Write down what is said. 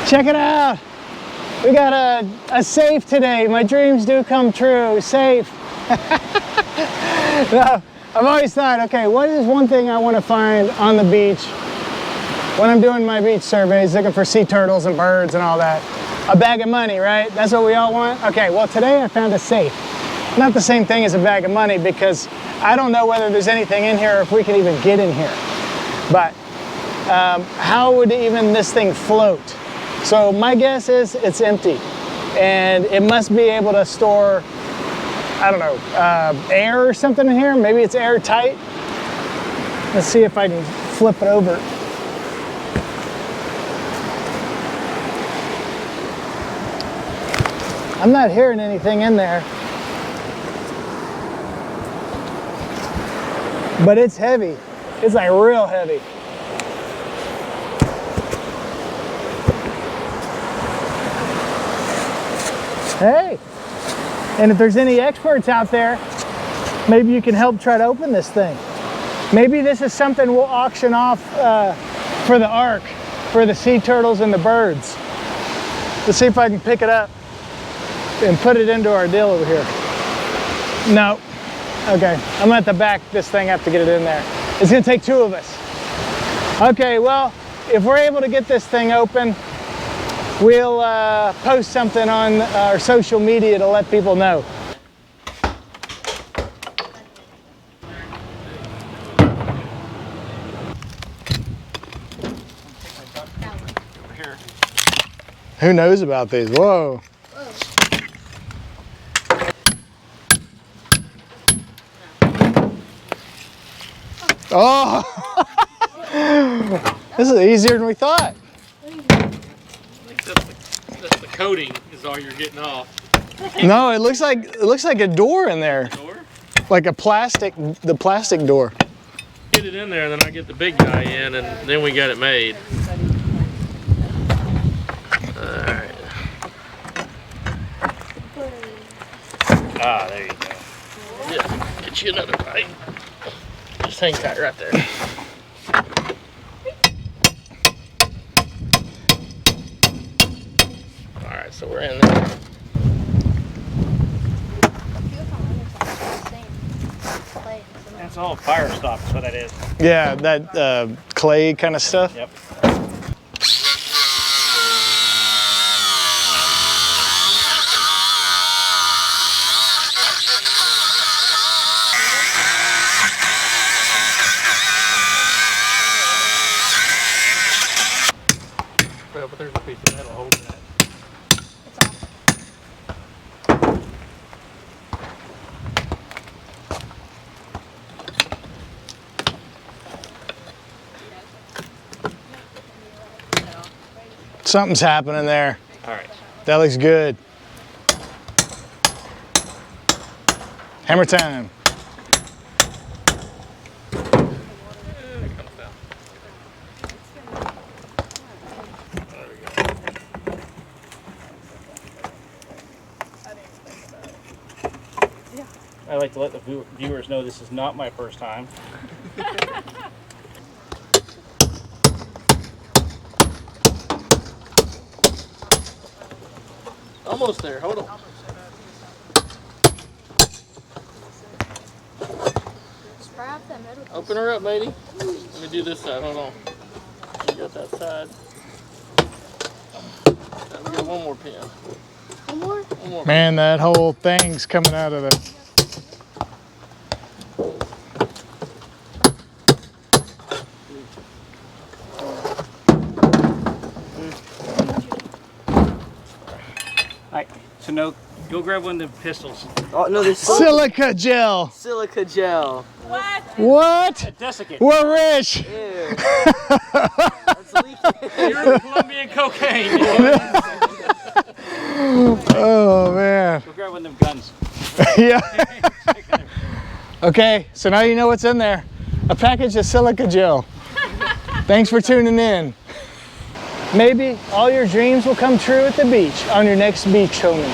Check it out. We got a safe today. My dreams do come true. Safe. No, I've always thought, okay, what is one thing I want to find on the beach when I'm doing my beach surveys, looking for sea turtles and birds and all that? A bag of money, right? That's what we all want? Okay, well today I found a safe. Not the same thing as a bag of money because I don't know whether there's anything in here or if we can even get in here. But how would even this thing float? So my guess is it's empty and it must be able to store, I don't know, air or something in here. Maybe it's airtight. Let's see if I can flip it over. I'm not hearing anything in there. But it's heavy. It's like real heavy. Hey, and if there's any experts out there, maybe you can help try to open this thing. Maybe this is something we'll auction off for the ark, for the sea turtles and the birds. Let's see if I can pick it up and put it into our deal over here. No. Okay, I'm gonna have to back this thing up to get it in there. It's gonna take two of us. Okay, well, if we're able to get this thing open, we'll post something on our social media to let people know. Who knows about these? Whoa. Oh, this is easier than we thought. I think that's the coating is all you're getting off. No, it looks like a door in there. Door? Like the plastic door. Get it in there, and then I get the big guy in, and then we got it made. All right. Ah, there you go. Yeah, get you another pipe. Just hang tight right there. All right, so we're in there. That's all fire stop, is what that is. Yeah, that clay kind of stuff. Yep. But there's a piece of metal holding that. It's off. Something's happening there. All right. That looks good. Hammer time. I like to let the viewers know this is not my first time. Almost there. Hold on. Open her up, lady. Let me do this side. Hold on. You got that side. Now we got one more pin. One more? One more. Man, that whole thing's coming out of the... Alright, so no, go grab one of the pistols. Oh no, there's Silica gel. silica gel. What? A desiccant. We're rich. Ew. That's leaking. You're Colombian cocaine. Oh man. Go grab one of them guns. Yeah. Okay, so now you know what's in there. A package of silica gel. Thanks for tuning in. Maybe all your dreams will come true at the beach on your next beachcombing.